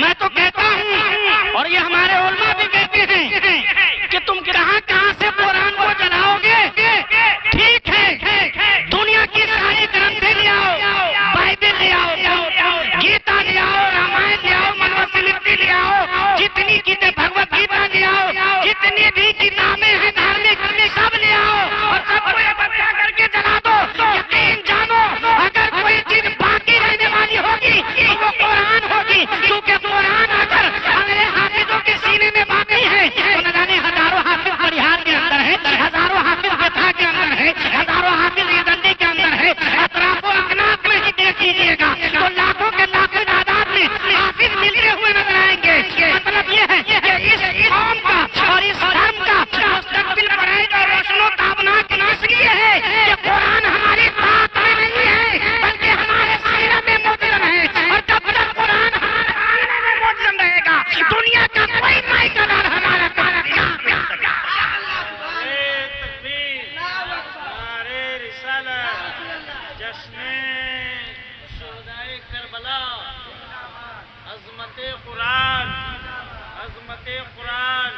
میں تو کہتا ہوں اور یہ ہمارے علماء بھی کہتے ہیں کہ تم کہاں کہاں سے قرآن کو جلاؤ گے، ٹھیک ہے دنیا کی ساری گرنتھیں لے آؤ، بائبل لے آؤ، گیتا لے آؤ، رامائن لے آؤ، منوسمرتی لے آؤ، جتنی بھگوت گیتا لے آؤ، جتنی بھی کتابیں ہیں دھارمک سب لے آؤ اور سب کو اکٹھا کر کے جلا دو۔ یقین جانو اگر کوئی چیز باقی رہنے والی ہوگی تو وہ قرآن ہوگی، کیونکہ قرآن اگر ہمارے حافظوں کے سینے میں باقی ہے تو نہ جانے ہزاروں حافظ بریہار کے اندر ہے، ہزاروں حافظ گتھا کے اندر ہے، ہزاروں حافظ ایدنڈی کے اندر ہے، اطراف و اکناف میں ہی دیکھ لیجیے گا تو لاکھوں کے لاکھوں تعداد میں حافظ ملتے ہوئے نظر آئیں گے۔ مطلب یہ ہے کہ اس قوم کا اور اس دھرم کا مستقبل برائے اور روشن و تابناک نسل یہ ہے کہ قرآن ہماری بات میں نہیں ہے بلکہ ہمارے سینے میں موجود ہے، اور جب تک قرآن ہمارے سینے میں موجود رہے گا دنیا کا کوئی مائی کا دار ہمارا کام نہیں کر سکتا۔ قرآن عظمت قرآن،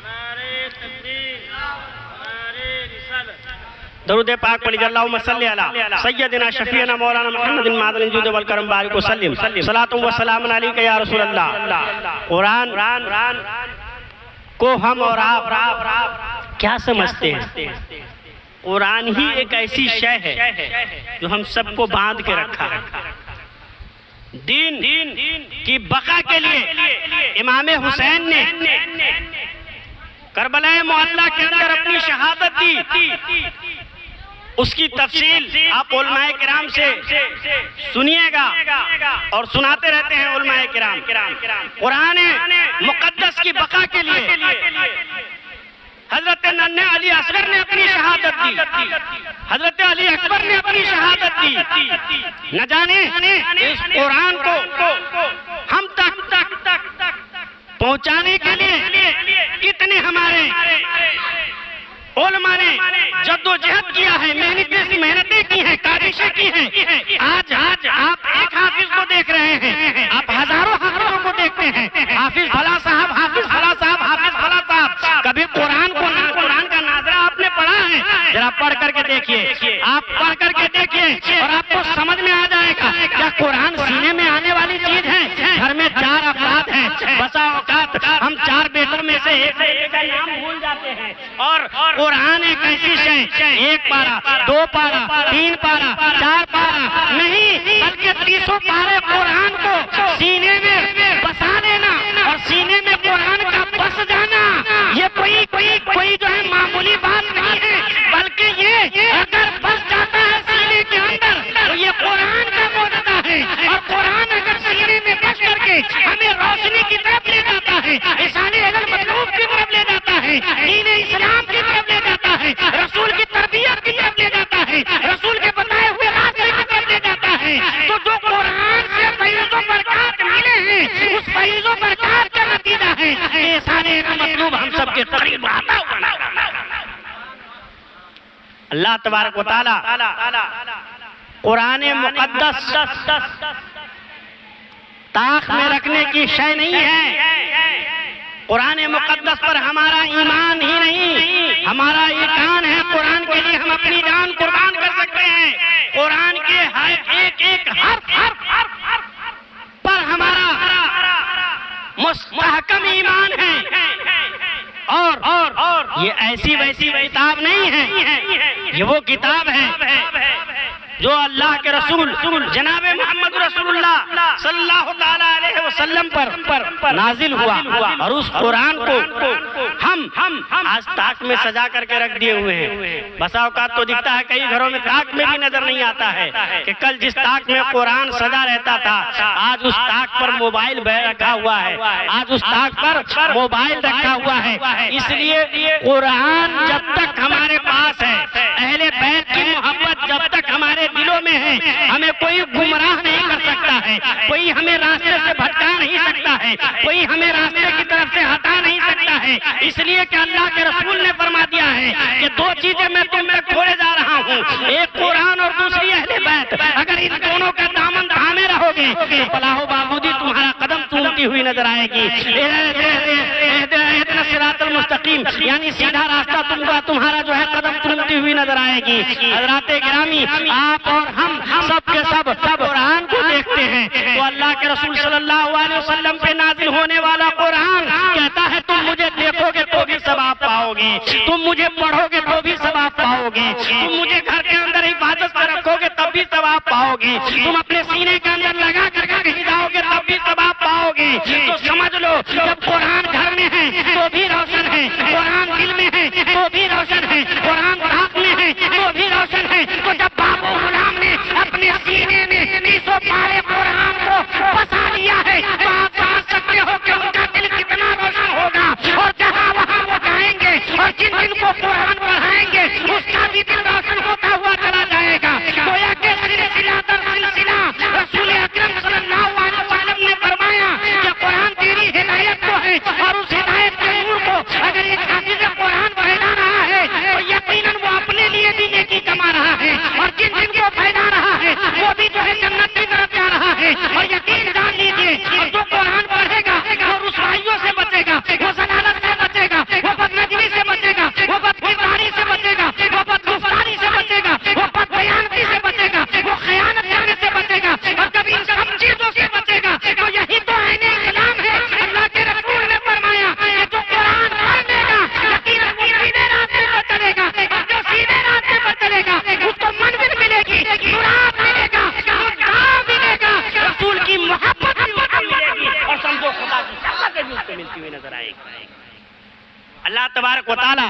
نعرہ تکبیر، نعرہ رسالت۔ درود پاک پڑھیے، اللہم صلی علی سیدنا شفیعنا مولانا محمد معدن الجود والکرم بارک وسلم، صلاۃ و سلام علیک یا رسول اللہ۔ قرآن کو ہم اور آپ کیا سمجھتے ہیں؟ قرآن ہی ایک ایسی شے ہے جو ہم سب کو باندھ کے رکھا ہے۔ دین کی بقا کے لیے امام حسین نے کربلا معلیٰ کے اندر اپنی شہادت دی، اس کی تفصیل آپ علماء کرام سے سنیے گا اور سناتے رہتے ہیں علماء کرام۔ قرآن مقدس کی بقا کے لیے حضرت ننھے علی اصغر نے اپنی شہادت دی، حضرت علی اکبر نے اپنی شہادت دی۔ نہ جانے اس قرآن کو ہم تک پہنچانے کے لیے کتنے ہمارے علماء نے جد و جہد کیا ہے، محنتیں کی ہیں، کاوشیں کی ہیں۔ آج آپ ایک حافظ کو دیکھ رہے ہیں، آپ ہزاروں حافظوں کو دیکھتے ہیں، حافظ فلاں صاحب، حافظ فلاں صاحب، حافظ فلاں صاحب۔ کبھی قرآن کا ناظرہ آپ نے پڑھا ہے؟ ذرا پڑھ کر کے دیکھیے، آپ پڑھ کر کے دیکھیے اور آپ کو سمجھ میں آ جائے گا کیا قرآن سینے میں آنے والی چیز ہے۔ گھر میں 4 افراد ہیں، بسا اوقات ہم 4 بیٹوں میں سے ایک بیٹے کا نام بھول جاتے ہیں، اور قرآن ایک ایسی شے، 1 پارہ، 2 پارہ، 3 پارہ، 4 پارہ نہیں بلکہ 30 پارے قرآن کو سینے میں بسا دینا اور سینے میں قرآن کا بس جانا، یہ کوئی جو ہے معمولی بات نہیں ہے، بلکہ یہ اگر بس جاتا ہے سینے کے اندر تو یہ قرآن کا معجزہ ہے، اور قرآن اگر سینے میں بس کر کے ہمیں روشنی کی طرف لے جاتا ہے، اشارے اگر مطلوب کی طرف لے جاتا ہے، دین اسلام کی طرف لے جاتا ہے، رسول کی تربیت کی طرف لے جاتا ہے، رسول کے بتائے ہوئے راستے کی طرف لے جاتا ہے، تو جو قرآن سے فیض و برکات ملے ہیں اس فیض و برکات کا نتیجہ ہے یہ سارے مطلوب ہم سب کے قریب آتا ہوا نظر آتا ہے۔ اللہ تبارک و تعالی قرآن مقدس طاق میں رکھنے کی شے نہیں ہے۔ قرآن مقدس پر ہمارا ایمان ہی نہیں، ہمارا ایمان ہے قرآن کے لیے ہم اپنی جان قربان کر سکتے ہیں۔ قرآن کے ہر ایک حرف پر ہمارا مستحکم ایمان ہے، اور یہ ایسی ویسی کتاب نہیں ہے، یہ وہ کتاب ہے جو اللہ کے رسول جناب محمد رسول اللہ صلی اللہ تعالیٰ علیہ وسلم پر نازل ہوا، اور اس قرآن کو ہم آج طاق میں سجا کر کے رکھ دیے ہوئے ہیں۔ بسا اوقات تو دکھتا ہے کئی گھروں میں طاق میں بھی نظر نہیں آتا ہے کہ کل جس طاق میں قرآن سجا رہتا تھا آج اس طاق پر موبائل رکھا ہوا ہے، آج اس طاق پر موبائل رکھا ہوا ہے۔ اس لیے قرآن جب تک ہمارے پاس ہے، اہل بیت کی محبت جب تک ہمارے دلوں میں ہے، ہمیں کوئی گمراہ نہیں کر سکتا ہے، کوئی ہمیں راستے سے بھٹکا نہیں سکتا ہے، کوئی ہمیں راستے کی طرف سے ہٹا نہیں سکتا ہے، اس لیے کہ اللہ کے رسول نے فرما دیا ہے کہ 2 چیزیں میں تم میں چھوڑے جا رہا ہوں، ایک قرآن اور دوسری اہل بیت، اگر ان دونوں کا دامن تھامے رہو گے تو فلاح و بہبودی تمہارا تمتی ہوئی نظر آئے گی. اہدنا الصراط المستقیم یعنی سیدھا راستہ تمہارا جو ہے قدم چومتی ہوئی نظر آئے گی. حضرات گرامی آپ اور ہم سب کے سب قرآن کو دیکھتے ہیں تو اللہ کے رسول صلی اللہ علیہ وسلم پہ نازل ہونے والا قرآن کہتا ہے تم مجھے دیکھو گے تو بھی ثواب پاؤ گے, تم مجھے پڑھو گے تو بھی ثواب پاؤ گے, تم مجھے گھر کے اندر حفاظت سے رکھو گے تب بھی ثواب پاؤ گے, تم اپنے سینے کے اندر لگا کر کہیں جاؤ گے تب بھی ثواب پاؤ گے. تو سمجھ لو جب قرآن گھر میں ہے تو بھی روشن ہے, قرآن دل میں ہے تو بھی روشن ہے, قرآن آنکھ میں ہے تو بھی روشن ہے. تو جب باب و غلام نے اپنے سینے میں 300 پارے قرآن کو بسا لیا ہے تو آپ سمجھ سکتے ہو کہ ان کا دل کتنا روشن ہوگا, اور جہاں وہاں وہ جائیں گے اور جن جن کو قرآن پڑھائیں گے اس کا بھی دل روشن ہوتا ہوا چلا جائے گا. گویا کہ سلسلہ در سلسلہ رسول اکرم صلی اللہ علیہ وسلم نے فرمایا کہ قرآن تیری ہدایت کو ہے, اور اس ہدایت کے نور کو اگر ایک حافظ قرآن پھیلا رہا ہے تو یقیناً وہ اپنے لیے بھی نیکی کما رہا ہے, اور جن جن کو پھیلا رہا ہے وہ بھی جو ہے جنت کی طرف جا رہا ہے. اور یقین جان لیجیے جو قرآن پڑھے گا وہ رسوائیوں سے بچے گا, وہ ضلالت سے بچے گا, وہ بدنظری سے بچے گا, وہ بدکرداری سے بچے گا, وہ بدگفتاری سے بچے گا, وہ بدبیانتی سے بچے گا, وہ خیانت کرنے سے بچے گا, اور کبھی ان سب چیزوں سے بچے گا. تو یہی تو عین اسلام ہے. اللہ کے رسول نے فرمایا کہ جو قرآن پڑھ لے گا یقیناً وہ سیدھے راستے پر چلے گا, اور جو سیدھے راستے پر چلے گا اس کو منزل ملے گی, مراد ملے گا, مقام ملے گا, رسول کی محبت بھی ملے گی, اور سمجھو خدا کی شفقت بھی اس کو ملتی ہوئی نظر آئے گی. اللہ تبارک و تعالی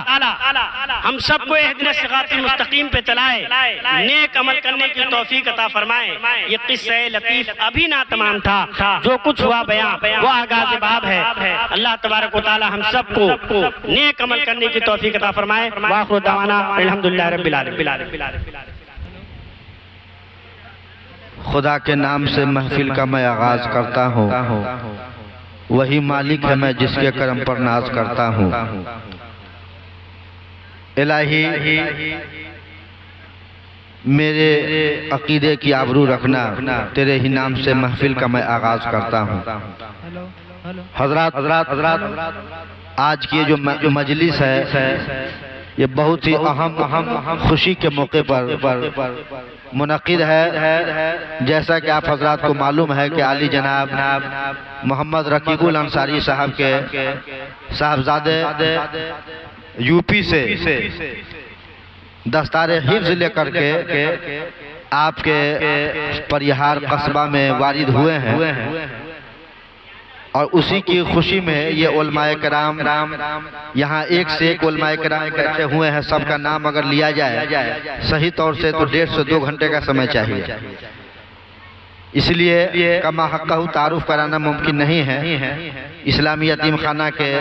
ہم سب کو اہدنا الصراط المستقیم پہ چلائے, نیک عمل کرنے کی توفیق عطا فرمائے. یہ قصہ لطیف ابھی نہ تمام تھا, جو کچھ ہوا بیان وہ آغاز باب ہے. اللہ تبارک و تعالی ہم سب کو نیک عمل کرنے کی توفیق عطا فرمائے. وآخر دعوانا الحمدللہ رب العالمین. خدا کے نام سے محفل کا میں آغاز کرتا ہوں, وہی مالک ہے میں جس کے کرم پر ناز کرتا ہوں. الہی میرے عقیدے کی آبرو رکھنا, تیرے ہی نام سے محفل کا میں آغاز کرتا ہوں. حضرات آج کی جو مجلس ہے یہ بہت ہی اہم خوشی کے موقع پر منعقد ہے. جیسا کہ آپ حضرات کو معلوم ہے کہ عالی جناب محمد رقیب الانصاری صاحب کے صاحبزادے یو پی سے دستار حفظ لے کر کے آپ کے پریہار قصبہ میں وارد ہوئے ہیں, اور اسی کی خوشی میں یہ علماء کرام یہاں ایک سے ایک علماء کرام اکٹھے ہوئے ہیں. سب کا نام اگر لیا جائے صحیح طور سے تو 1.5 سے 2 گھنٹے کا سمے چاہیے, اس لیے کما حقہ تعارف کرانا ممکن نہیں ہے. اسلامی یتیم خانہ کے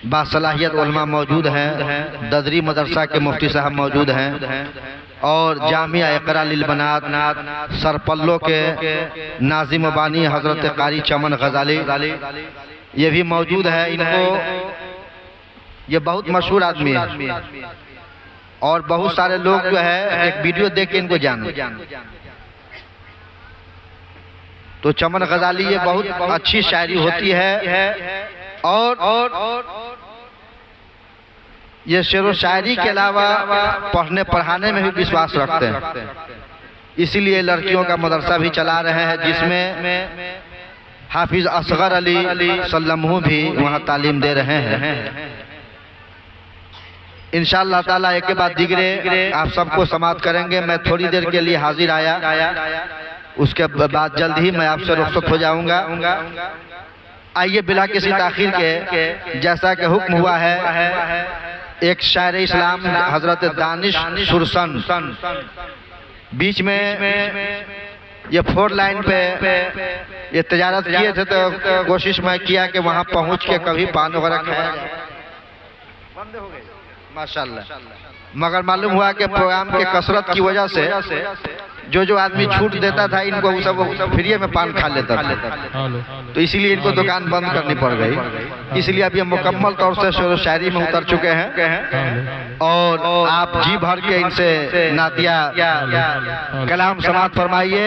باصلاحیت علماء موجود ہیں, ددری مدرسہ کے مفتی صاحب موجود ہیں, اور جامعہ اقرا للبنات سرپلو کے ناظم و بانی حضرت قاری چمن غزالی یہ بھی موجود ہے. ان کو یہ بہت مشہور آدمی ہے, اور بہت سارے لوگ جو ہے ایک ویڈیو دیکھ کے ان کو جانتے. تو چمن غزالی یہ بہت اچھی شاعری ہوتی ہے, اور یہ شعر و شاعری کے علاوہ پڑھنے پڑھانے میں بھی وشواس رکھتے ہیں. اسی لیے لڑکیوں کا مدرسہ بھی چلا رہے ہیں جس میں حافظ اصغر علی سلمہ بھی وہاں تعلیم دے رہے ہیں. انشاءاللہ تعالیٰ ایک کے بعد دیگرے آپ سب کو سماعت کریں گے. میں تھوڑی دیر کے لیے حاضر آیا, اس کے بعد جلد ہی میں آپ سے رخصت ہو جاؤں گا. آئیے بلا کسی تاخیر کے جیسا کہ حکم ہوا ہے ایک شاعر اسلام حضرت دانش سرسن بیچ میں یہ 4 لائن پہ یہ تجارت کیے تھے, تو کوشش میں کیا کہ وہاں پہنچ کے کبھی پان وغیرہ کھایا جائے. ماشاءاللہ, مگر معلوم ہوا کہ پروگرام کے کثرت کی وجہ سے جو آدمی چھوٹ دیتا تھا ان کو سب فری میں پان کھا لیتا تھا, تو اسی لیے ان کو دکان بند کرنی پڑ گئی. اس لیے اب یہ مکمل طور سے شعر و شاعری میں اتر چکے ہیں, اور آپ جی بھر کے ان سے نعتیہ کلام سماعت فرمائیے.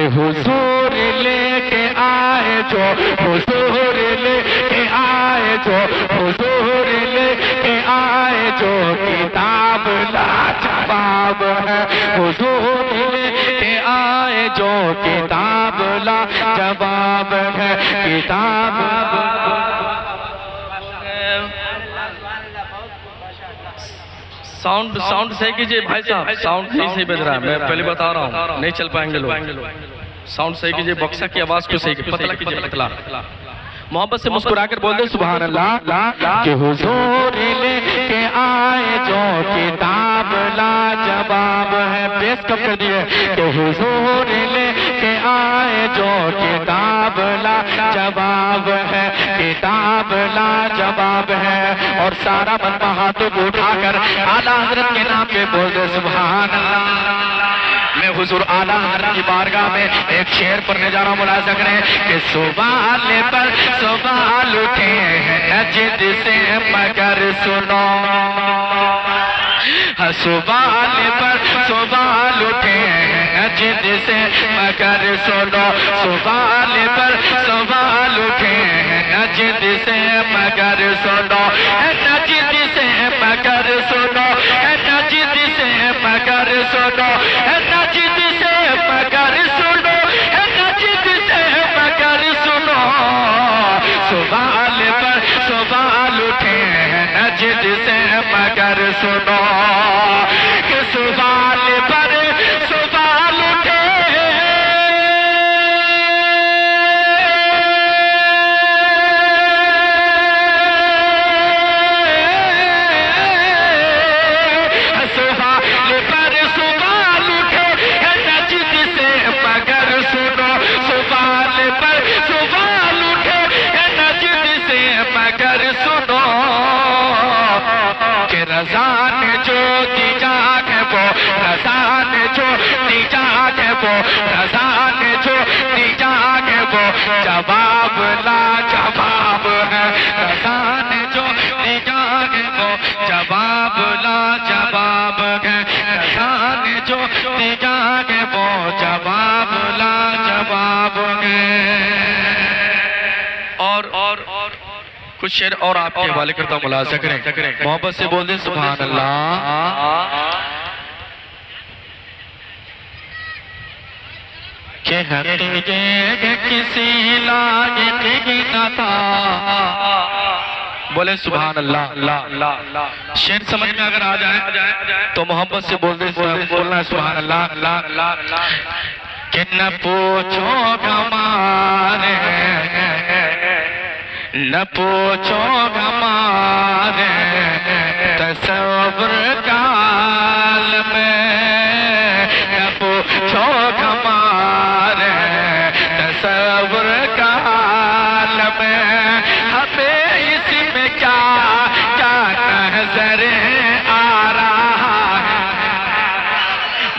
ارے حضور لے کے آئے جو، حضور لے کے آئے جو، حضور لے کے آئے جو، کتاب لاجواب ہے، حضور لے کے آئے جو، کتاب لاجواب ہے، کتاب ساؤنڈ صحیح کیجئے بھائی صاحب، ساؤنڈ نہیں صحیح بج رہا ہے، میں پہلے بتا رہا ہوں، نہیں چل پائیں گے لوگ، ساؤنڈ صحیح کیجئے، بکسا کی آواز کو صحیح کیجئے، پتلا کیجئے، پتلا محبت سے مسکرا کر بول دے سبحان اللہ کہ حضور لے کے آئے جو، کتاب لاجواب ہے، بیس کب کر دیئے کہ حضور لے کے آئے جو، کتاب لاجواب ہے، کتاب لاجواب ہے، اور سارا بندہ ہاتھوں کو اٹھا کر اعلیٰ حضرت کے نام پہ بول دے سبحان اللہ۔ میں حضور اعلیٰ حضرت کی بارگاہ میں ایک شعر پڑھنے جا رہا ہوں، ملاحظہ کریں کہ سوال پر سوال اٹھے ہیں نجد سے مگر سنو، سوال پر سوال اٹھے ہیں نجد سے مگر سنو، سوال پر سوال اٹھے ہیں نجد سے مگر سنو، نجد سے مگر سنو، نجد سے مگر سنو، نجد سے مگر سنو، نجد سے مگر سنو، سوال پر سوال اٹھے ہیں نجد سے مگر سنو، کہ سوال پر سوال اٹھے رضا نے جو دی جاگے وہ، رضا نے جو دی جاگے وہ، رضا نے جو دی جاگے وہ، جواب لا جواب ہے، رضا نے جو دی جاگے وہ، جواب لا جواب ہے، رضا نے جو دی جاگے وہ، جواب لا جواب ہے۔ اور کچھ شعر اور آپ کے حوالے کرتا ہوں، ملاحظہ کریں، محبت سے بول دیں سبحان اللہ۔ کہ حق یہ کسی لائق ہی نہ تھا، بولے سبحان اللہ۔ شعر سمجھ میں اگر آ جائے تو محبت سے بول دیں، بولنا ہے سبحان اللہ۔ کہ نہ پوچھو ہمارے، نہ پوچھو ہمارے تصور کا عالم میں، نہ پوچھو ہمارے تصور کا عالم میں، ہمیں اس میں کیا کیا نظر آ رہا ہے،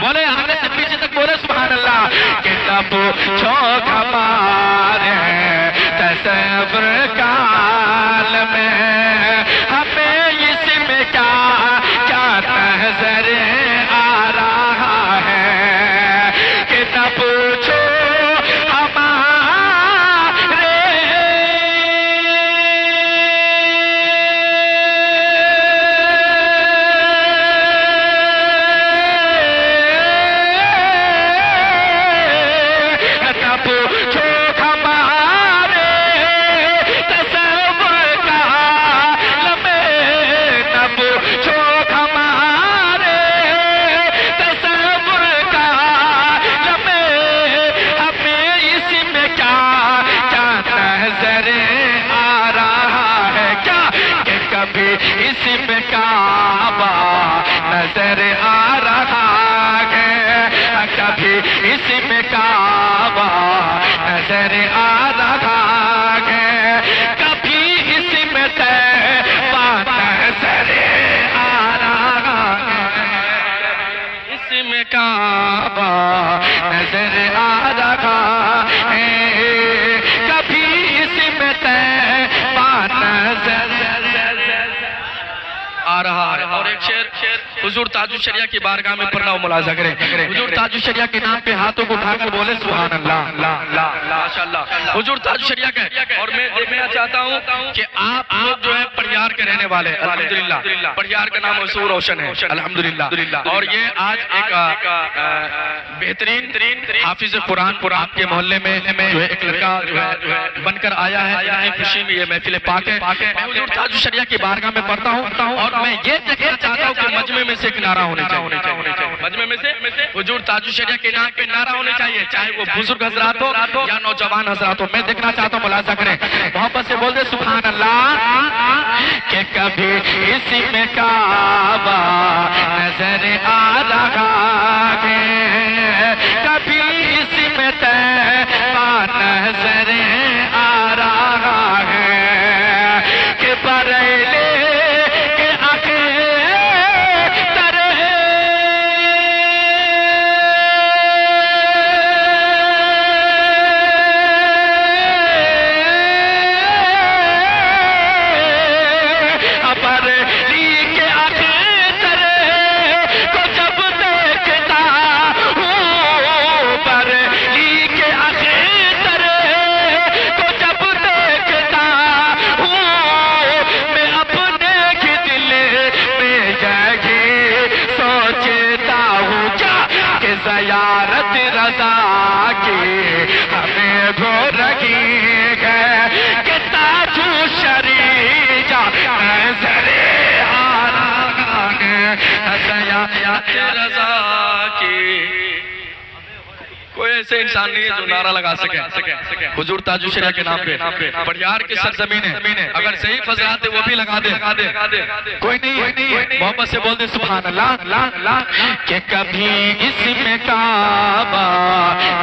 بولے آگے سے پیچھے تک بولے سبحان اللہ۔ کہ نہ پوچھو ہمارے تصور کا عالم میں، ہمیں اس میں کیا کیا نظر آ رہا ہے، کہ نہ پوچھو ہمارے نہ پوچھو اس میں کعبہ نظر آ رہا ہے، کبھی اس میں کعبہ نظر آ رہا ہے، کبھی اس میں طیبہ نظر آ رہا ہے، اس میں کعبہ نظر آ رہا ہے، کبھی اس میں طیبہ نظر آ رہا ہے۔ اور ایک شعر حضور تاج الشریعہ کی بارگاہ میں پڑھنا و ملاحظہ کریں. حضور تاج الشریعہ کے نام پہ ہاتھوں کو اٹھا کر بولے سبحان اللہ. ماشاءاللہ حضور تاج الشریعہ کا. اور میں دیکھنا چاہتا ہوں کہ آپ لوگ جو ہے پڑیار کے رہنے والے الحمدللہ. پڑیار کا نام وسیع روشن ہے الحمدللہ. اور یہ آج ایک بہترین حافظ قرآن آپ کے محلے میں جو ہے ایک لڑکا جو ہے بن کر آیا ہے. اتنی خوشی میں یہ محفل پاک ہے. میں حضور تاج الشریعہ کی بارگاہ میں پڑھتا ہوں اور میں یہ دیکھنا چاہتا ہوں کہ مجمع میں سے ایک نعرہ ہونے چاہیے. مجمع میں سے حضور تاج الشریعہ کے نام پہ نعرہ ہونے چاہیے, چاہے وہ بزرگ حضرات ہو یا نوجوان حضرات ہو. میں دیکھنا چاہتا ہوں, ملاحظہ کریں, محبت سے بول دے سبحان اللہ. کہ کبھی اسی میں کعبہ نظر آ رہا ہے, کبھی اسی میں طیبہ نظر آ رہا ہے, کہ بریلے کے اختر بریلی کے اختر کو جب دیکھتا ہوں, بریلی کے اختر کو جب دیکھتا ہوں, میں اپنے ہی دل میں جگہ سوچتا ہوں کیا کہ زیارت رضا کی ہمیں بھو رہی ہے, کہ تاج الشریعہ نظر آ رہا ہے. زیارت رضا کی کوئی ایسے انسان نہیں ہے جو نعرہ لگا سکے حضور تاج الشریعہ کے نام پہ. پڑیار کی سرزمین ہے, اگر صحیح فضلات ہے وہ بھی لگا دے, کوئی نہیں. محبت سے بول دے سبحان اللہ. کہ کبھی اس میں کعبہ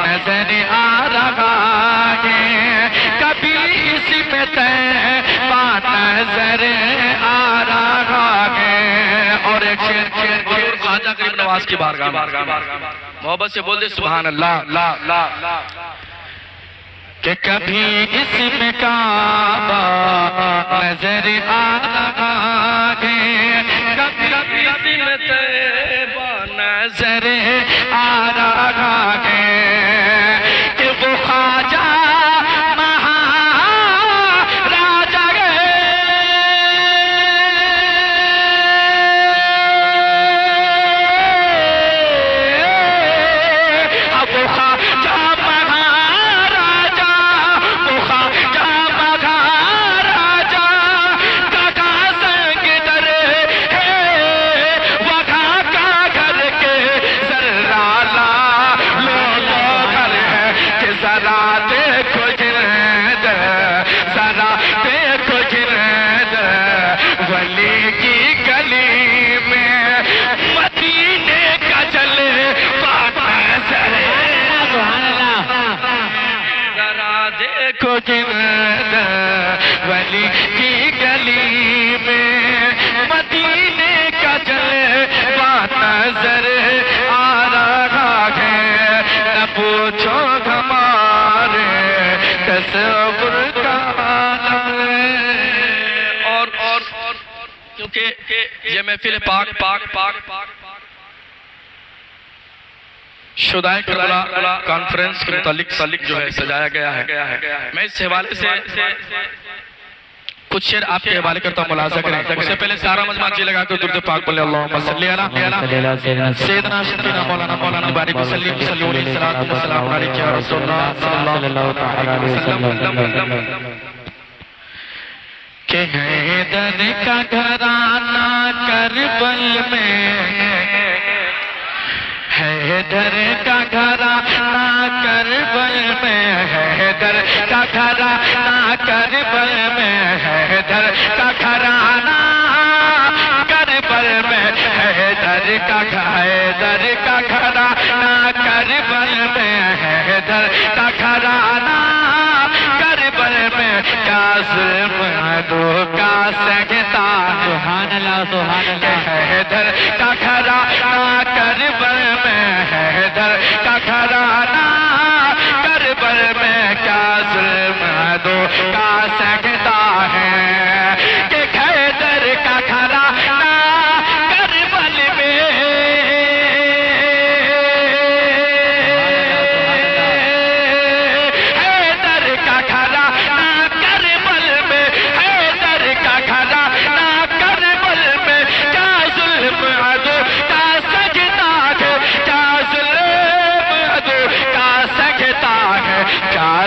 نظر آ رہا ہے, کبھی اس میں طیبہ نظر آ رہا ہے. اور ایک شعر حضور خواجہ غریب نواز کی بارگاہ میں, محبت سے بول دے سبحان اللہ. کہ کبھی اس میں کعبہ نظر آ رہا ہے, کبھی اس میں طیبہ نظر آ رہا ہے, کہ وہ خواجہ کو جند ولی کی گلی میں مدینے کا جلوہ نظر آ رہا ہے. نہ پوچھو ہمارے تصور کا عالم ہے. اور کیونکہ یہ محفل پاک شدائے کربلا کانفرنس کے متعلق جو ہے سجایا گیا ہے. میں اس حوالے سے کچھ شعر آپ کے حوالے کرتا ہوں, ملاحظہ کریں. اس سے پہلے سارا مجمع جی لگا کے درود پاک بولے اللہم صلی علی سیدنا شفینا مولانا بارک وسلم صلی علیہ السلام علیکم یا رسول اللہ صلی اللہ علیہ وسلم. کہ حیدر کا گھرانہ کربل میں, حیدر کا گھرانہ کربل میں, حیدر کا گھرانہ کربل میں, حیدر کا گھرانہ کربل میں, حیدر کا گھرانہ کربل میں, حیدر کا گھرانہ کربل میں. کیا ظلم عدو کا سہتا, سبحان اللہ سبحان اللہ. حیدر کا گھرانہ کربل میں, حیدر کا گھرانہ کربل میں. کیا ظلم عدو کا سہتا ہے, کہ حیدر کا گھرانہ کربل میں,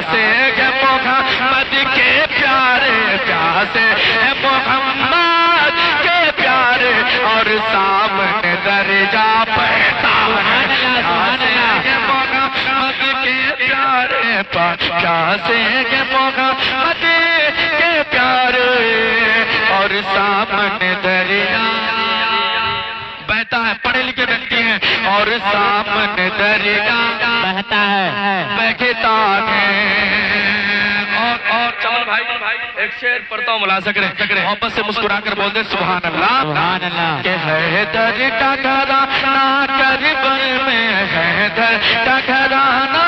پیاسے ہیں محمد کے پیارے، پیاسے ہیں محمد کے پیارے، اور سامنے درجہ بہتا ہے، پیاسے ہیں محمد کے پیارے، پیاسے ہیں محمد کے پیارے، اور سامنے دریا بہتا ہے، پڑھے لکھے ویکتی ہیں، اور سامنے دریا بہتا ہے، بہتا ہے۔ اور چمن بھائی ایک شعر پڑھتا ہوں، ملازہ کریں، محبت سے مسکرا کر بول دیں سبحان اللہ، سبحان اللہ۔ کہ حیدر کا گھرانا کربل میں، حیدر کا گھرانا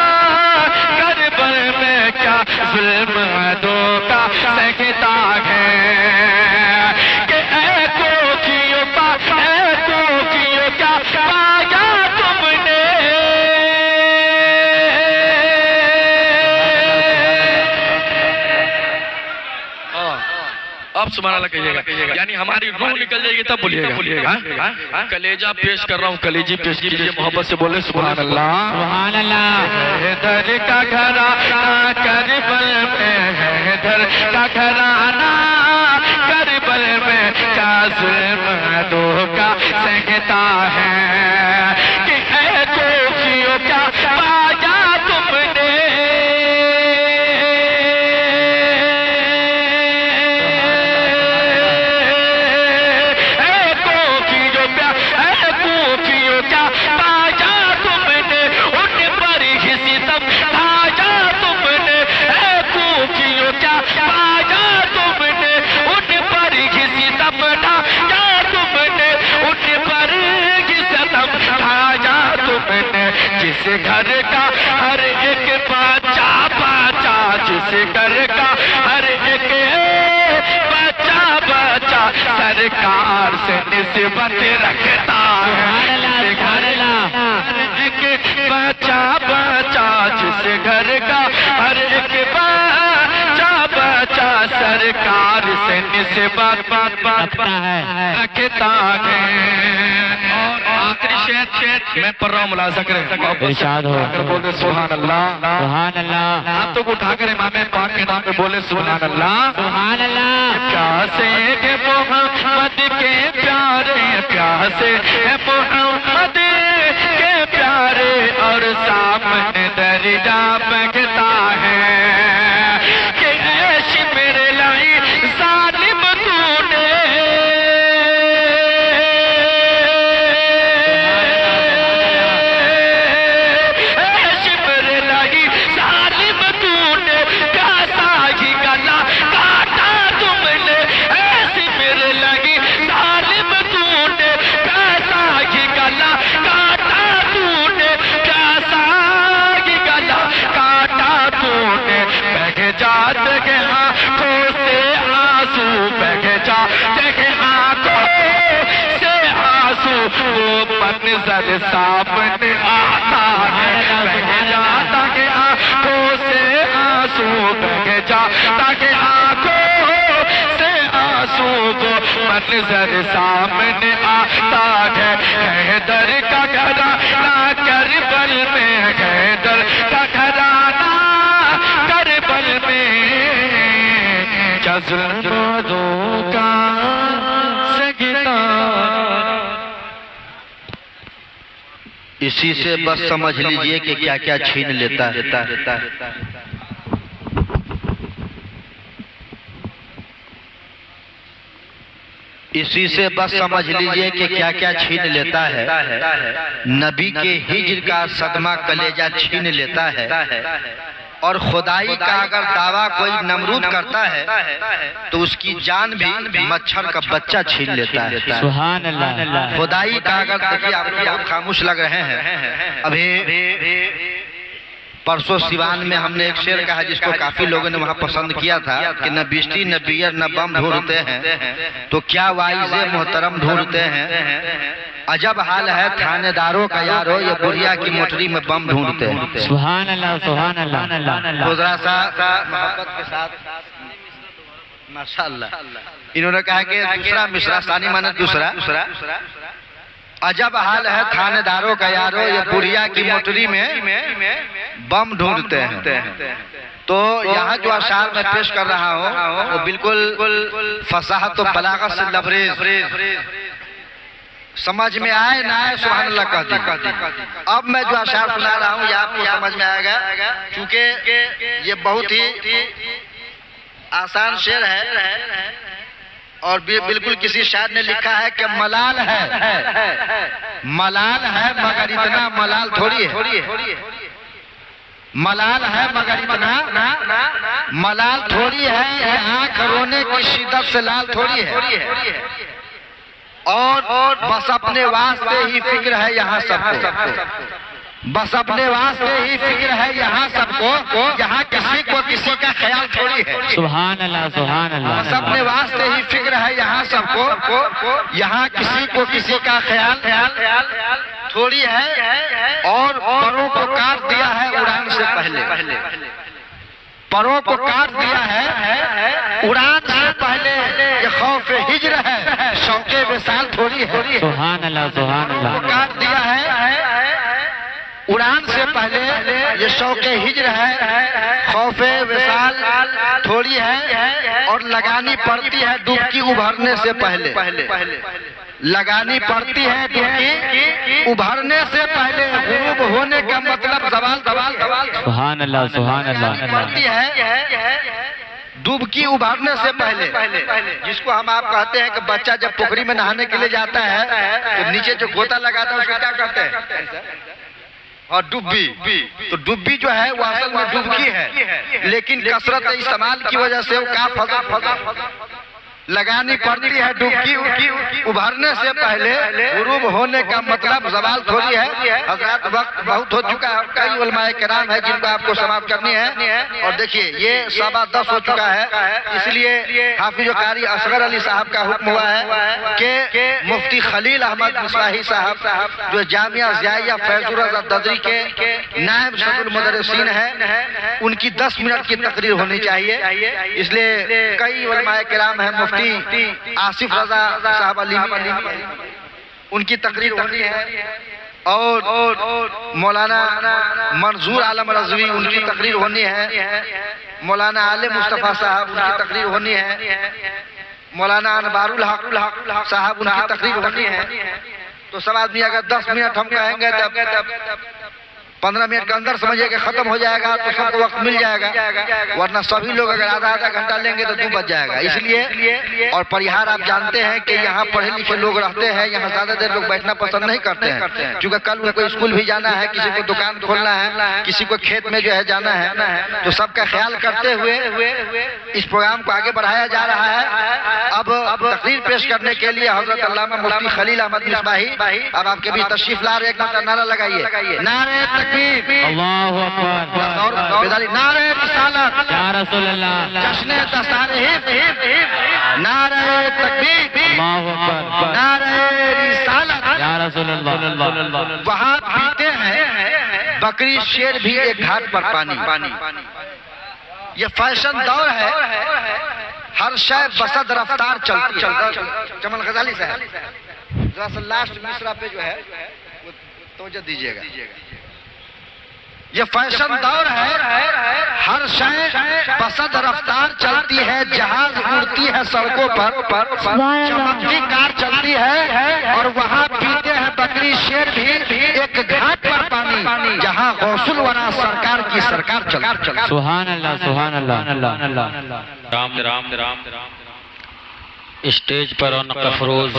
کربل میں، کیا ظلم عدو کا سہتا ہے، کہ اے کوفیوں کا، اے کوفیوں کیا پایا تم نے، اب سبحان اللہ کہیے گا، یعنی ہماری روح نکل جائے گی تب بولیے گا، کلیجہ پیش کر رہا ہوں، کلیجی پیش کیجئے، محبت سے بولے سبحان اللہ، سبحان اللہ۔ حیدر کا گھرانا کربل میں، حیدر کا گھرانا کربل میں، کیا ظلم عدو کا سہتا ہے، کہ اے کوفیوں کیا پایا تم نے، جس گھر کا ہر ایک بچہ بچہ، جس گھر کا ہر ایک بچہ بچہ سرکار سے نسبت رکھتا ہے، جس گھر کا ہر ایک بچہ بچہ، جس گھر کا ہر ایک بچہ بچہ سرکار سے نسبت رکھتا ہے۔ اور آخری شعر میں پڑھ رہا ہوں، ملاحظہ کریں، ارشاد ہو، بولے سبحان اللہ، سبحان اللہ، آپ تو اٹھا کر امام پاک کے نام پہ بولے سبحان اللہ، سبحان اللہ۔ پیاسے ہیں محمد کے پیارے، پیاسے ہیں محمد کے پیارے، اور سامنے درجہ بہتا ہے، کہ عیش میرے لائی ظالم تو نے، عیش میرے لائی ظالم تو نے، پیاسا ہی گلا کاٹا تم نے، عیش میرے لائی ظالم تو نے، پیاسا ہی گلا کاٹا تو نے، پیاسا ہی گلا کاٹا تو نے، بہہ جاتے ہیں آنکھوں سے آنسو، بہہ جاتے ہیں آنکھوں سے آنسو، وہ منظر سامنے آتا ہے، بہہ جاتا ہے آنکھوں سے آنسو، بہہ جاتا ہے آنکھوں سے آنسو، وہ منظر سامنے آتا ہے، حیدر کا گھرانا کربل میں، حیدر کا گھرانا کربل میں، کیا ظلم عدو کا سہتا۔ اسی سے بس سمجھ لیجئے کہ کیا کیا چھین لیتا ہے۔ اسی سے بس سمجھ لیجئے کہ کیا کیا چھین لیتا ہے۔ نبی کے ہجر کا صدمہ کلیجہ چھین لیتا ہے، اور خدائی کا اگر دعویٰ کوئی نمرود کرتا ہے تو اس کی جان بھی مچھر کا بچہ چھین لیتا ہے۔ سبحان اللہ۔ خدائی کا اگر دیکھیے، آپ لوگ خاموش لگ رہے ہیں، ابھی پرسوں سیوان میں ہم نے ایک شعر کہا جس کو کافی لوگوں نے وہاں پسند کیا تھا کہ نہ بشتی نہ بیئر نہ بم ڈھونڈتے ہیں تو کیا وائز محترم ڈھونڈتے ہیں، عجب حال ہے تھانے داروں کا یارو، یہ بڑھیا کی موٹری میں بم ڈھونڈتے ہیں۔ سبحان اللہ، سبحان اللہ۔ ذرا سا محبت کے ساتھ ماشاءاللہ انہوں نے کہا کہ دوسرا مصرع ثانی معنی دوسرا، عجب حال ہے تھانے داروں کا یارو، یہ بڑھیا کی موٹری میں بم ڈھونڈتے ہیں۔ تو یہاں جو اشعار میں پیش کر رہا ہوں وہ بالکل فصاحت و بلاغت سے لبریز، سمجھ میں آئے نہ آئے سبحان اللہ کہتے ہیں۔ اب میں جو اشعار سنا رہا ہوں یہ آپ کو سمجھ میں آئے گا، چونکہ یہ بہت ہی آسان شعر ہے اور بالکل کسی شاعر نے لکھا ہے کہ ملال ہے مگر اتنا ملال تھوڑی ہے، ملال ہے مگر اتنا ملال تھوڑی ہے، یہ آنکھ رونے کی شدت سے لال تھوڑی ہے، اور بس اپنے واسطے ہی فکر ہے یہاں سب کو، بس اپنے واسطے ہی فکر ہے یہاں سب کو، یہاں کسی کو کسی کا خیال تھوڑی ہے، سبحان اللہ سبحان اللہ، بس اپنے واسطے ہی فکر ہے یہاں سب کو، یہاں کسی کو کسی کا خیال تھوڑی ہے، اور پروں کو کاٹ دیا ہے اڑان سے پہلے، پروں کو کاٹ دیا ہے اڑان سے پہلے، یہ خوف ہجر ہے شوق وصال تھوڑی ہے، سبحان اللہ سبحان اللہ، کاٹ دیا ہے اڑان سے پہلے، یہ شوق ہجر ہے خوف وصال تھوڑی ہے، اور لگانی پڑتی ہے ڈوبکی ابھرنے سے پہلے، لگانی پڑتی ہے ڈوبکی ابھرنے سے پہلے، غروب ہونے کا مطلب زوال، سبحان اللہ سبحان اللہ، پڑتی ہے ڈوبکی ابھرنے سے پہلے، جس کو ہم آپ کہتے ہیں کہ بچہ جب پوکھری میں نہانے کے لیے جاتا ہے تو نیچے جو گوتا لگاتا ہے اس کو کیا کہتے ہیں؟ اور ڈبی، تو ڈبی جو ہے وہ اصل میں ڈبکی ہے، لیکن کثرت استعمال کی وجہ سے وہ کاف لگانی پڑتی ہے ڈبکی ابھرنے سے پہلے، غروب ہونے کا مطلب زوال تھوڑی ہے۔ حضرات وقت بہت ہو چکا ہے، کئی علماء کرام ہے جن کو آپ کو سماعت کرنی ہے، اور دیکھیے یہ 10:15 ہو چکا ہے، اس لیے حافظ و قاری اصغر علی صاحب کا حکم ہوا ہے کہ مفتی خلیل احمد مصباحی صاحب جو جامعہ ضیائیہ فیض الرضا ددری کے نائب صدر المدرسین ہیں، ان کی 10 منٹ کی تقریر ہونی چاہیے، اس لیے کئی علماء کرام ہیں، مفتی آصف رضا صاحب علی ان کی تقریر ہونی ہے، اور مولانا منظور عالم رضوی ان کی تقریر ہونی ہے، مولانا عالم مصطفیٰ صاحب ان کی تقریر ہونی ہے، مولانا انوار الحق صاحب ان کی تقریر ہونی ہے۔ تو سب آدمی اگر 10 منٹ ہم کہیں گے تب 15 منٹ کے اندر سمجھے کہ ختم ہو جائے گا تو سب کو وقت مل جائے گا، ورنہ سبھی لوگ اگر آدھا گھنٹہ لیں گے تو 2 بج جائے گا۔ اس لیے اور پریہار آپ جانتے ہیں کہ یہاں پڑھے لکھے لوگ رہتے ہیں، یہاں زیادہ دیر لوگ بیٹھنا پسند نہیں کرتے ہیں، کیونکہ کل ان کو اسکول بھی جانا ہے، کسی کو دکان کھولنا ہے، کسی کو کھیت میں جو ہے جانا ہے، تو سب کا خیال کرتے ہوئے اس پروگرام کو آگے بڑھایا جا رہا ہے۔ اب تقریر پیش کرنے کے لیے حضرت علامہ مفتی خلیل احمد مصباحی اب آپ کے بھی تشریف لا رہے، ایک مرتبہ نعرہ لگائیے، نعرہ تکبیر، اللہ اکبر، بیداری، نعرہ رسالت، یا رسول اللہ، جشن دستار حفظ، نعرہ تکبیر، اللہ اکبر، نعرہ رسالت، یا رسول اللہ، وہاں پیتے ہیں بکری شیر بھی ایک گھاٹ پر پانی۔ یہ فیشن دور ہے، ہر شے بسد رفتار چلتی ہے۔ جمال غزالی صاحب ذرا سا لاسٹ مصرع پہ جو ہے وہ توجہ دیجیے گا۔ یہ فیشن دور ہے، ہر شے بسد رفتار چلتی ہے، جہاز اڑتی ہے سڑکوں پر، چمکتی کار چلتی ہے، اور وہاں پیتے ہیں بکری شیر بھی ایک گھاٹ پر پانی، جہاں غوث الورا سرکار کی سرکار چلتی۔ سبحان اللہ سبحان اللہ۔ رام اسٹیج پر ان افروز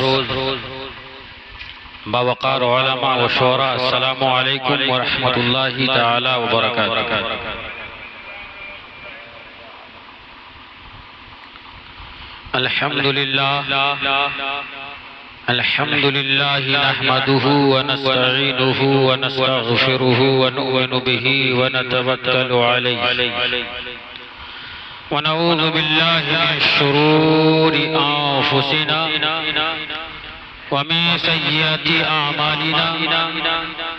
باوقار علماء و شعراء، السلام علیکم ورحمۃ اللہ تعالی وبرکاتہ۔ الحمد للہ نحمده ونستعینه ونستغفره ونؤمن به ونتوکل علیہ ونعوذ باللہ من شرور انفسنا ومن سیئات اعمالنا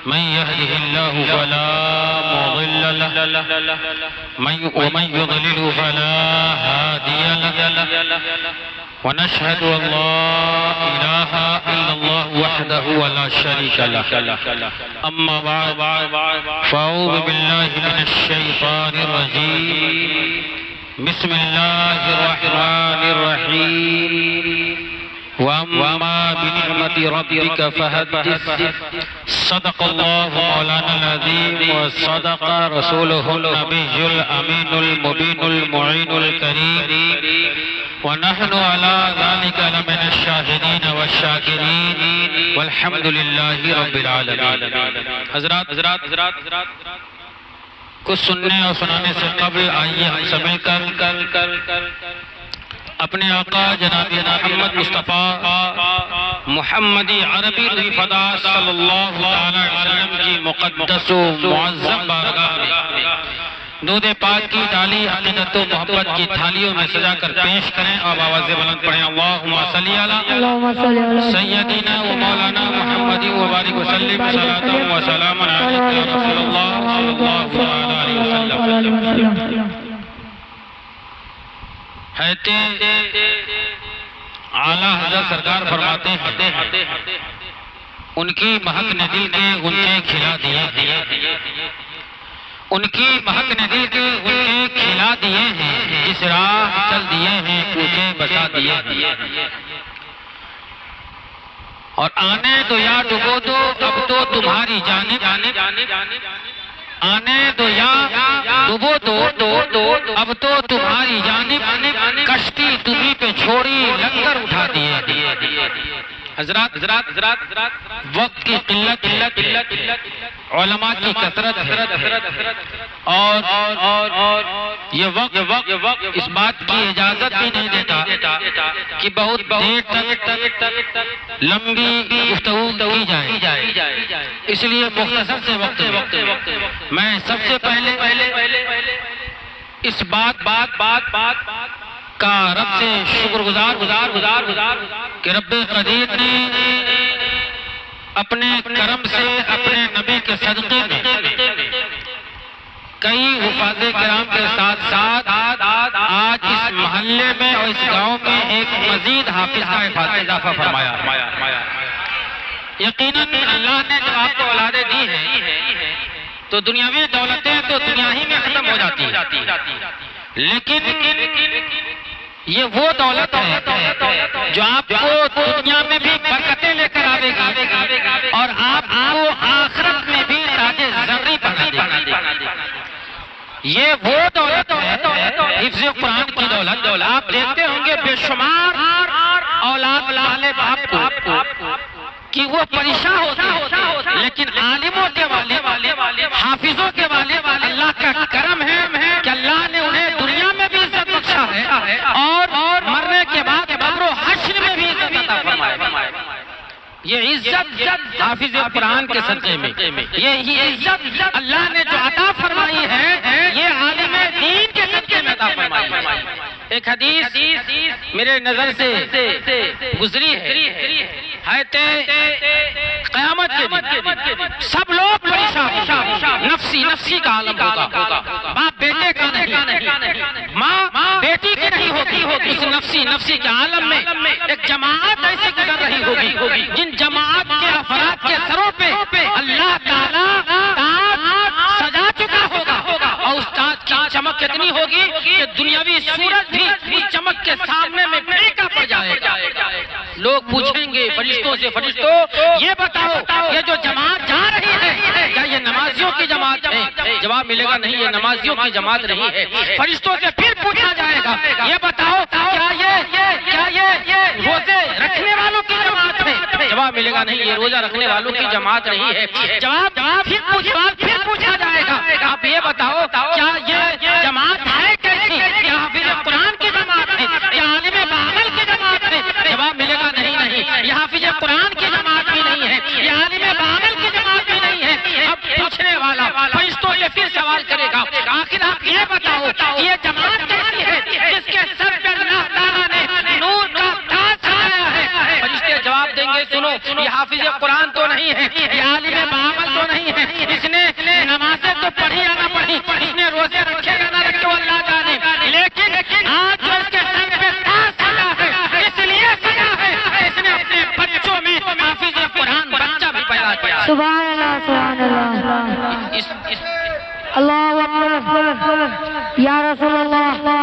من يهده الله فلا مضل له ومن يضلل فلا هادي له ونشهد أن لا إله إلا الله وحده ولا شريك له أما بعد فأعوذ بالله من الشيطان الرجيم بسم الله الرحمن الرحيم وأما بنعمة ربك فحدث صدق الله مولانا العظيم وصدق رسوله النبي الأمين المبين المعين الكريم ونحن على ذلك لمن الشاهدين والشاكرين والحمد لله رب العالمين. حضرات کچھ سننے اور سنانے سے قبل آئیے ہم سب مل کر اپنے آقا جناب محمد مصطفیٰ محمدی عربی روح فدا صلی اللہ علیہ وسلم کی مقدس و معظم بارگاہ میں دودھ پاک کی ڈالی عقیدت و محبت کی تھالیوں میں سجا کر پیش کریں اور آواز بلند پڑھیں اللہم صلی علی سیدنا و مولانا محمدی و بارک وسلم صلاة و سلام علیکہ رسول اللہ صلی اللہ علیہ وسلم. حضرت اعلیٰ حضرت سرکار فرماتے ہیں ان کی مہک نے دل کے غنچے کھلا دیے ان کی مہک نے دل کے غنچے کھلا دیے ہیں جس راہ چل دیے ہیں کوچے بسا دیے اور آنے دو یا ڈبو دو اب تو تمہاری جانب آنے دو یا ڈبو دو اب تو تمہاری جانب کشتی تمہیں پہ چھوڑی لنگر اٹھا دیے. حضرات وقت کی قلت علماء کی کثرت اور یہ وقت اس بات کی اجازت بھی نہیں دیتا کہ بہت دیر تک لمبی گفتگو کی جائے. اس لیے مختصر سے وقت میں سب سے پہلے اس بات کا رب سے شکر گزار کہ رب قدیر نے اپنے کرم سے اپنے نبی کے صدقے میں کئی حفاظ کرام کے ساتھ آج اس محلے میں اور اس گاؤں میں ایک مزید حافظ کا اضافہ فرمایا. یقیناً اللہ نے جب آپ کو اولادیں دی ہیں تو دنیاوی دولتیں تو دنیا ہی میں ختم ہو جاتی ہیں لیکن یہ وہ دولت ہے جو آپ کو دنیا میں بھی برکتیں لے کر آئے گی اور آپ کو آخرت میں بھی تاج زرعی بنا دے گی. یہ وہ دولت ہے حفظ قرآن کی دولت. آپ دیکھتے ہوں گے بے شمار اولاد والے باپ کو کہ وہ پریشان ہوتے ہیں لیکن عالموں کے والے حافظوں کے والے اللہ کا کرم ہے کہ اللہ نے انہیں دنیا میں بھی عزت بخشا ہے اور مرنے کے بعد قبر و حشر میں بھی عزت عطا فرمایا. یہ عزت حافظ قرآن کے صدقے میں یہ عزت اللہ نے جو عطا فرمائی ہے یہ عالم دین کے صدقے میں عطا فرمائی ہے. ایک حدیث میرے نظر سے گزری ہے قیامت کے دن سب لوگ پریشان نفسی کا عالم ہوگا. باپ بیٹے کا نہیں ماں بیٹی کی نہیں ہوگی. اس نفسی کے عالم میں ایک جماعت ایسی گزر رہی ہوگی جن جماعت کے افراد کے سروں پہ اللہ تعالیٰ تاج سجا چکا ہوگا اور اس تاج کی چمک اتنی ہوگی کہ دنیاوی سورج بھی اس چمک کے سامنے میں پھیکا پڑ جائے گا. لوگ پوچھیں گے فرشتوں یہ بتاؤ یہ جو جماعت جا رہی ہے کیا یہ نمازیوں کی جماعت ہے؟ جواب ملے گا نہیں، یہ نمازیوں کی جماعت نہیں ہے. فرشتوں سے پھر پوچھا جائے گا یہ بتاؤ کیا یہ روزے رکھنے والوں کی جماعت ہے؟ جواب ملے گا نہیں، یہ روزہ رکھنے والوں کی جماعت نہیں ہے. جواب پھر پوچھا جائے گا آپ یہ بتاؤ کیا یہ جماعت ہے کیسی؟ یہ حافظ قرآن کی جماعت ہے یا عالم باغل کی جماعت ہے؟ جواب ملے گا نہیں، یہ حافظ قرآن کی جماعت بھی نہیں ہے، یہ عالم باغل کی جماعت بھی نہیں ہے. اب پوچھنے والا فرشتوں سے پھر سوال کرے گا آخر آپ یہ بتاؤ یہ جماعت کیسی ہے جس کے سر پہ اللہ تعالیٰ نے نور کا تاج سجایا ہے؟ فرشتے جواب دیں گے سنو یہ حافظ قرآن تو نہیں ہے، یہ عالم باغل تو نہیں ہے، اس نے نمازیں تو پڑھی یا نہ پڑھی، اس نے روزے رکھے یا نہ رکھے اللہ جانے، لیکن آج جو اس کے سر پہ تاج سجا ہے اس اللہ اکبر یا رسول اللہ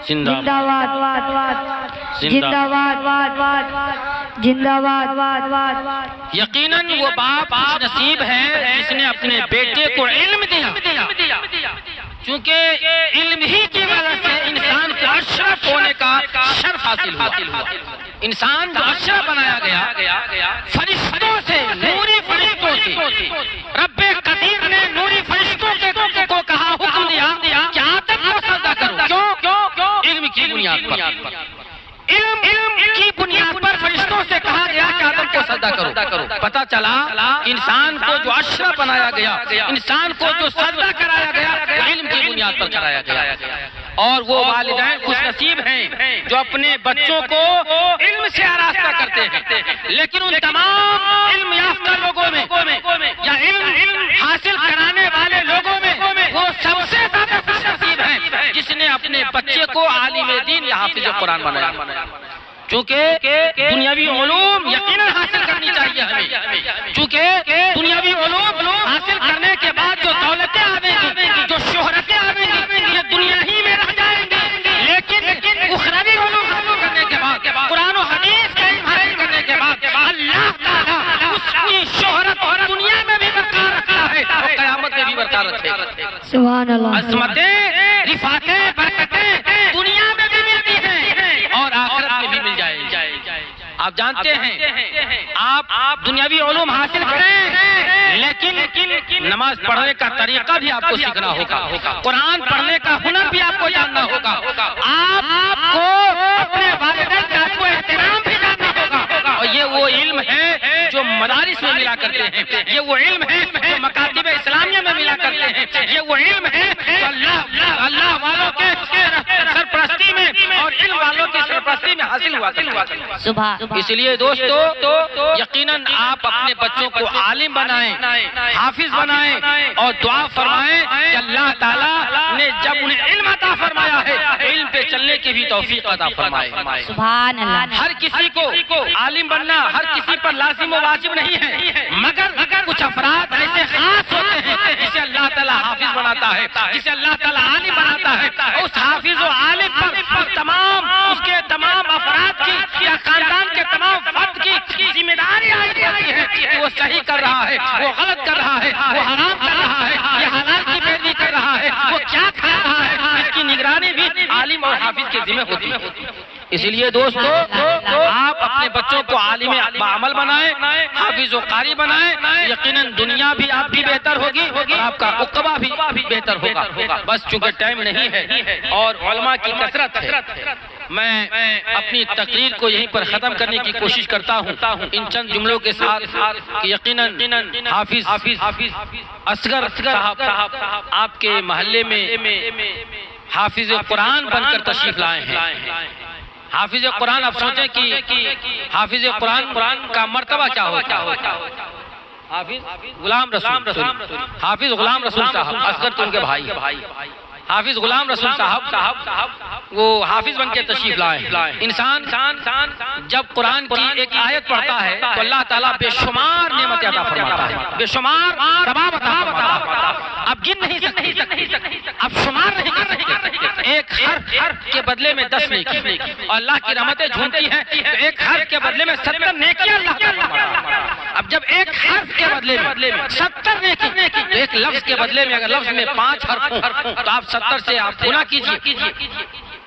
زندہ زندہ باد زندہ باد زندہ باد. یقیناً وہ باپ خوش نصیب ہے جس نے اپنے بیٹے کو علم دیا، چونکہ علم ہی کی وجہ سے انسان کو اشرف ہونے کا شرف حاصل ہوا. انسان جو اشرف بنایا گیا فرشتوں سے، نوری فرشتوں سے. رب قدیر نے نوری فرشتوں کو کہا، حکم دیا کہ آدم کو سجدہ کرو. کیوں؟ علم کی بنیاد پر. علم کی بنیاد پر فرشتوں سے کہا گیا کہ آدم کو سجدہ کرو. پتہ چلا انسان کو جو اشرف بنایا گیا، انسان کو جو سجدہ کرایا گیا، علم کی بنیاد پر کرایا گیا. اور وہ والدین خوش نصیب ہیں جو اپنے بچوں کو علم سے آراستہ کرتے ہیں. لیکن ان تمام علم یافتہ لوگوں میں یا علم حاصل کرانے والے لوگوں میں وہ سب سے زیادہ خوش نصیب ہیں جس نے اپنے بچے کو عالم دین یا حافظ قرآن بنایا. چونکہ دنیاوی علوم یقیناً حاصل کرنی چاہیے ہمیں، چونکہ دنیاوی علوم حاصل کرنے کے بعد جو دولتیں آویں گی، جو شہرتیں آویں گی، یہ دنیا ہی میں رہ جائیں گی. لیکن اخروی علوم حاصل کرنے کے بعد، قرآن و حدیث کا علم حاصل کرنے کے بعد اللہ تعالیٰ اس کی شہرت دنیا میں بھی برقرار رکھتا ہے اور قیامت میں بھی برقرار رکھے گا. سبحان اللہ. عظمتیں، رفعتیں، برکتیں دنیا میں بھی ملتی ہیں اور آخرت میں بھی مل جائے گی. آپ جانتے ہیں آپ دنیاوی علوم حاصل کریں لیکن نماز پڑھنے کا طریقہ بھی آپ کو سیکھنا ہوگا، قرآن پڑھنے کا ہنر بھی آپ کو جاننا ہوگا، آپ کو اپنے والدین کا آپ کو احترام بھی جاننا ہوگا. اور یہ وہ علم ہے جو مدارس میں ملا کرتے ہیں، یہ وہ علم ہے جو مکاتب اسلامیہ میں ملا کرتے ہیں، یہ وہ علم ہے جو اللہ والوں کے سرپرستی میں اور علم والوں کی سرپرستی میں حاصل ہوا کرتے ہیں. سبحان. اس لیے دوستو یقیناً آپ اپنے بچوں کو عالم بنائیں، حافظ بنائیں اور دعا فرمائیں کہ اللہ تعالیٰ نے جب انہیں علم عطا فرمایا ہے علم پہ چلنے کی بھی توفیق عطا فرمائے. سبحان اللہ. ہر کسی کو عالم بننا ہر کسی پر لازم و واجب نہیں ہے، مگر کچھ افراد ایسے خاص ہوتے ہیں جسے اللہ تعالیٰ حافظ بناتا ہے، جسے اللہ تعالیٰ عالم بناتا ہے. اس حافظ و عالم پر اس کے تمام افراد کی یا خاندان کے تمام فرد کی ذمہ داری آتی ہے کہ وہ صحیح کر رہا ہے، وہ غلط کر رہا ہے، وہ حرام کر رہا ہے، یہ حلال کی پیروی کر رہا ہے، وہ کیا کھا رہا ہے. اس کی نگرانی بھی عالم اور حافظ کے ذمہ ہوتی ہے. اس لیے دوستو آپ اپنے بچوں کو عالم بعمل بنائیں، حافظ و قاری بنائیں. یقیناً دنیا بھی آپ کی بہتر ہوگی اور آپ کا عقبہ بھی بہتر ہوگا. بس چونکہ ٹائم نہیں ہے اور علماء کی کثرت ہے، میں اپنی تقریر کو یہیں پر ختم کرنے کی کوشش کرتا ہوں ان چند جملوں کے ساتھ کہ یقیناً حافظ اصغر صاحب آپ کے محلے میں حافظ قرآن بن کر تشریف لائے ہیں. حافظ قرآن آپ سوچیں کہ حافظ قرآن کا مرتبہ کیا ہوتا ہے. حافظ غلام رسول، حافظ غلام رسول صاحب اصغر تو ان کے بھائی، حافظ غلام رسول صاحب وہ حافظ بن کے تشریف لائے. انسان جب قرآن کی ایک آیت پڑھتا ہے تو اللہ تعالیٰ بے شمار نعمت عطا فرماتا ہے، بے شمار ثواب عطا فرماتا ہے. اب گن نہیں سکتے، اب شمار نہیں کر سکتے. ایک حرف کے بدلے میں 10 نیکی اور اللہ کی رحمتیں جھومتی ہیں تو ایک حرف کے بدلے میں 70 نیکیاں اللہ تعالیٰ فرماتا ہے. اب جب ایک حرف کے بدلے میں 70 نیکی تو ایک لفظ کے بدلے میں اگر لفظ میں 5 حرف ہوں تو آپ 70 سے آپ گنا کیجئے،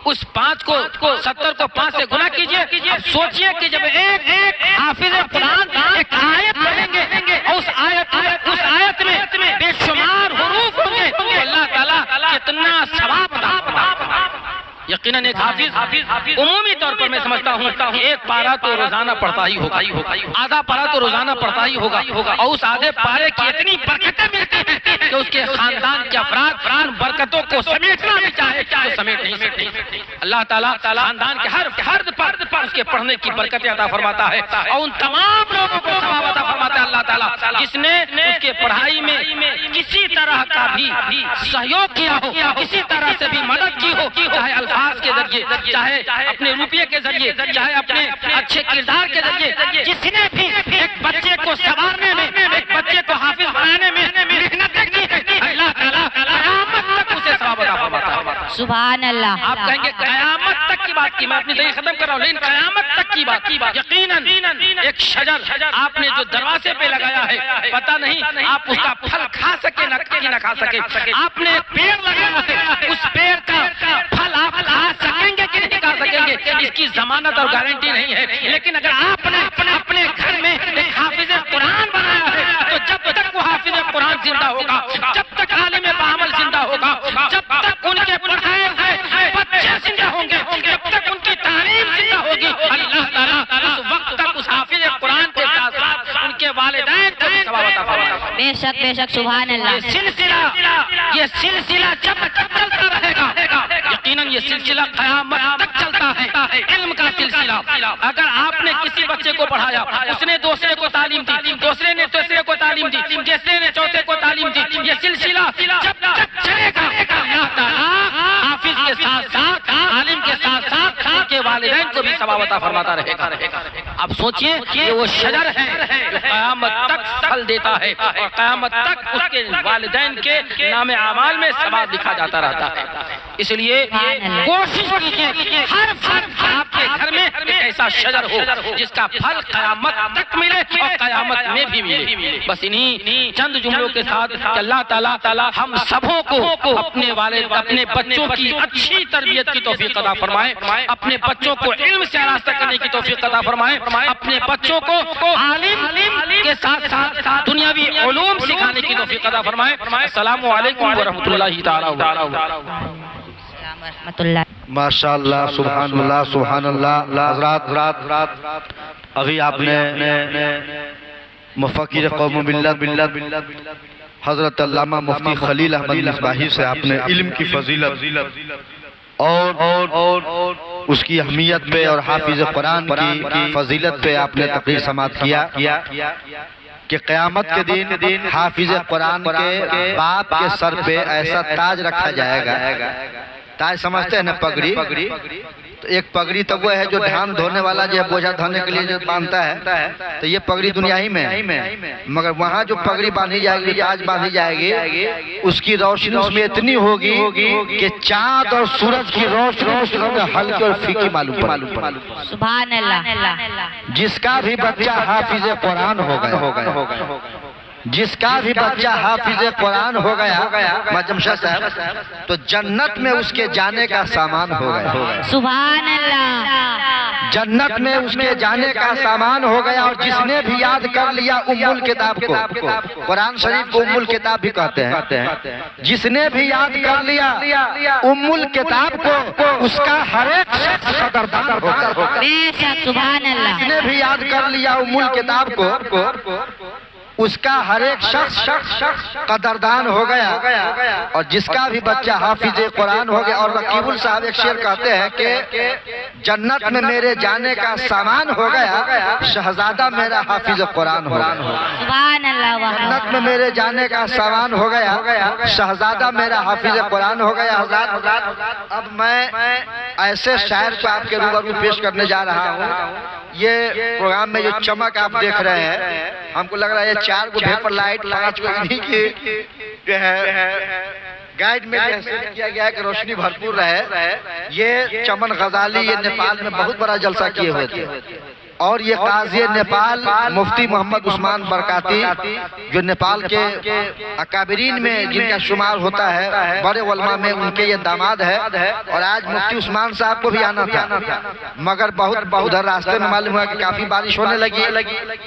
اس 5 کو 70 کو 5 سے گنا کیجئے. اب سوچئے کہ جب ایک حافظ قرآن ایک آیت پڑھیں گے اور اس آیت میں بے شمار حروف ہوں گے تو اللہ تعالیٰ کتنا ثواب عطا فرماتا ہے. یقیناً ایک حافظ عمومی طور پر میں سمجھتا ہوں ایک پارہ تو روزانہ پڑھتا ہی ہوگا، آدھا پارہ تو روزانہ پڑھتا ہی ہوگا اور اس آدھے پارے کی اتنی برکتیں ملتی ہیں کہ اس کے خاندان کے افراد ان برکتوں کو سمیٹنا بھی چاہے تو سمیٹ نہیں سکتے. اللہ تعالیٰ خاندان کے ہر فرد پر اس کے پڑھنے کی برکتیں عطا فرماتا ہے اور ان تمام لوگوں کو ثواب عطا فرماتا ہے اللہ تعالیٰ جس نے اس کے پڑھائی میں کسی طرح کا بھی سہیوگ کیا ہو، کسی طرح سے بھی مدد کی ہو، چاہے الفاظ کے ذریعے، چاہے اپنے روپیے کے ذریعے، چاہے اپنے اچھے کردار کے ذریعے، جس نے بھی ایک بچے کو سنوارنے میں، ایک بچے کو حافظ بنانے میں محنت کی ہے اللہ سبحان اللہ آپ کہیں گے قیامت تک کی بات کی، میں اپنی تقریر ختم کر رہا ہوں، لیکن قیامت تک کی بات، یقیناً ایک شجر آپ نے جو دروازے پہ لگایا ہے، پتہ نہیں آپ اس کا پھل کھا سکے نہ کھا سکے، آپ نے پیڑ لگایا ہے، اس پیڑ کا پھل آپ کھا سکیں گے کہ نہیں کھا سکیں گے، اس کی ضمانت اور گارنٹی نہیں ہے، لیکن اگر آپ نے اپنے گھر میں ایک حافظ قرآن بنایا ہے تو جب تک وہ حافظ قرآن زندہ ہوگا، جب تک عالم بعمل زندہ ہوگا، جب تک ان کے پڑھائے ہوئے بچے زندہ ہوں گے، جب تک ان کی تعلیم زندہ ہوگی، اللہ تعالیٰ اس وقت تک اس حافظ قرآن کے ساتھ ساتھ ان کے والدین کو بھی ثواب عطا فرمائے گا۔ بے شک سبحان اللہ یہ سلسلہ جب تک چلتا رہے گا، یقیناً یہ سلسلہ قیامت تک چلتا ہے، علم کا سلسلہ۔ اگر آپ نے کسی بچے کو پڑھایا، اس نے دوسرے کو تعلیم دی، دوسرے نے تیسرے کو تعلیم دی، تیسرے نے چوتھے کو تعلیم دی، یہ سلسلہ جب تک چلے گا، اللہ تعالیٰ حافظ کے ساتھ ساتھ عالم کے ساتھ ساتھ ان کے والدین کو بھی ثواب عطا فرماتا رہے گا۔ اب سوچئے یہ وہ شجر ہے جو قیامت تک پھل دیتا ہے اور قیامت تک اس کے والدین کے نام اعمال میں ثواب لکھا جاتا رہتا ہے۔ اس لیے کوشش کیجئے ہر فرد آپ کے گھر میں ایک ایسا شجر ہو جس کا پھل قیامت تک ملے اور قیامت میں بھی ملے۔ بس انہی چند جملوں کے ساتھ کہ اللہ تعالیٰ ہم سبوں کو اپنے بچوں کی اچھی تربیت کی توفیق عطا فرمائے، اپنے بچوں کو علم سے آراستہ کرنے کی توفیق عطا فرمائے، اپنے بچوں کو عالم کے ساتھ ساتھ دنیاوی علوم سکھانے کی توفیق عطا فرمائے۔ السلام علیکم ورحمۃ اللہ تعالیٰ وبرکاتہ۔ رحمت اللہ۔ ماشاءاللہ، سبحان اللہ، سبحان اللہ۔ حضرات ابھی آپ نے مفکر قوم و ملت حضرت علامہ مفتی خلیل احمد مصباحی سے آپ نے علم کی فضیلت اور اس کی اہمیت پہ اور حافظ قرآن کی فضیلت پہ آپ نے تقریر سماعت کیا کہ قیامت کے دن حافظ قرآن کے باپ کے سر پہ ایسا تاج رکھا جائے گا۔ تاج سمجھتے ہیں نا، پگڑی، تو ایک پگڑی تو وہ ہے جو دھان دھونے والا جو ہے بوجھا دھونے کے لیے جو باندھتا ہے، تو یہ پگڑی دنیا ہی میں ہے، مگر وہاں جو پگڑی باندھی جائے گی، تاج باندھی جائے گی، اس کی روشنی اس میں اتنی ہوگی کہ چاند اور سورج کی روشنی اس میں ہلکی اور پھیکی معلوم پڑے۔ سبحان اللہ۔ جس کا بھی بچہ حافظ قرآن ہو گیا، جس کا بھی بچہ حافظ قرآن ہو گیا مجمشہ صاحب، تو جنت میں اس کے جانے کا سامان ہو گیا۔ سبحان اللہ۔ جنت میں اس کے جانے کا سامان ہو گیا۔ اور جس نے بھی یاد کر لیا ام الکتاب کو، قرآن شریف کو ام الکتاب بھی کہتے ہیں، جس نے بھی یاد کر لیا ام الکتاب کو، اس کا ہر ایک شخص قدردان ہوگا۔ بے شک سبحان اللہ۔ جس نے بھی یاد کر لیا ام الکتاب کو، اس کا ہر ایک شخص قدردان ہو گیا۔ اور جس کا بھی بچہ حافظ قرآن ہو گیا۔ اور رقیب صاحب ایک شعر کہتے ہیں کہ جنت میں میرے جانے کا سامان ہو گیا، شہزادہ میرا حافظ قرآن ہو گیا۔ سبحان اللہ۔ جنت میں میرے جانے کا سامان ہو گیا، شہزادہ میرا حافظ قرآن ہو گیا۔ حضرات اب میں ایسے شاعر کو آپ کے روبرو پیش کرنے جا رہا ہوں۔ یہ پروگرام میں جو چمک آپ دیکھ رہے ہیں، ہم کو لگ رہا ہے یہ 4 گو بھیپر لائٹ 5 گو انہی کی جو ہے گائیڈ میں کیا گیا ہے کہ روشنی بھرپور رہے۔ یہ چمن غزالی یہ نیپال میں بہت بڑا جلسہ کیے ہوئے تھے، اور یہ قاضی نیپال مفتی محمد عثمان برکاتی جو نیپال کے اکابرین میں جن کا شمار ہوتا ہے، بڑے علماء میں ان کے یہ داماد ہے۔ اور آج مفتی عثمان صاحب کو بھی آنا تھا، مگر بہت ادھر راستے میں معلوم ہوا کہ کافی بارش ہونے لگی،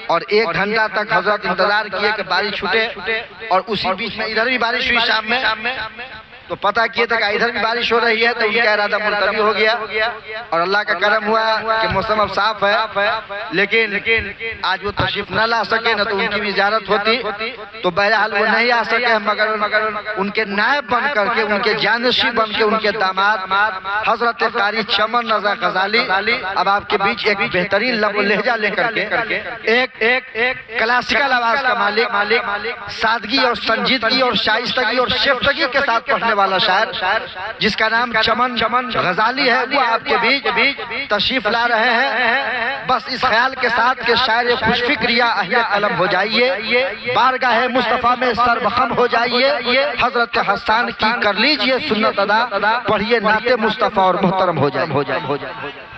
اور 1 گھنٹہ تک حضرت انتظار کیے کہ بارش چھوٹے، اور اسی بیچ میں ادھر بھی بارش ہوئی شام میں، تو پتہ کیے تک ادھر بھی بارش ہو رہی ہے، تو ان کا ارادہ ملتوی ہو گیا، اور اللہ کا کرم ہوا کہ موسم اب صاف ہے، لیکن آج وہ تشریف نہ لا سکے، نہ تو ان کی بھی زیارت ہوتی، تو بہرحال وہ نہیں آ سکے، مگر ان کے نائب بن کر کے، ان کے جانشین بن کے، ان کے داماد حضرت قاری چمن رضا غزالی اب آپ کے بیچ ایک بہترین لب و لہجہ لے کر کے، ایک کلاسیکل آواز کا مالک، سادگی اور سنجیدگی اور شائستگی اور شیفتگی کے ساتھ پڑھنے والا شاعر جس کا نام چمن غزالی ہے، وہ آپ کے بیچ تشریف لا رہے ہیں۔ بس اس خیال کے ساتھ کہ شاعر خوش فکریہ اہل قلم ہو جائیے، بارگاہ مصطفیٰ میں سر بخم ہو جائیے، حضرت حسان کی کر لیجئے سنت ادا، پڑھیے نعت مصطفیٰ اور محترم ہو جائے۔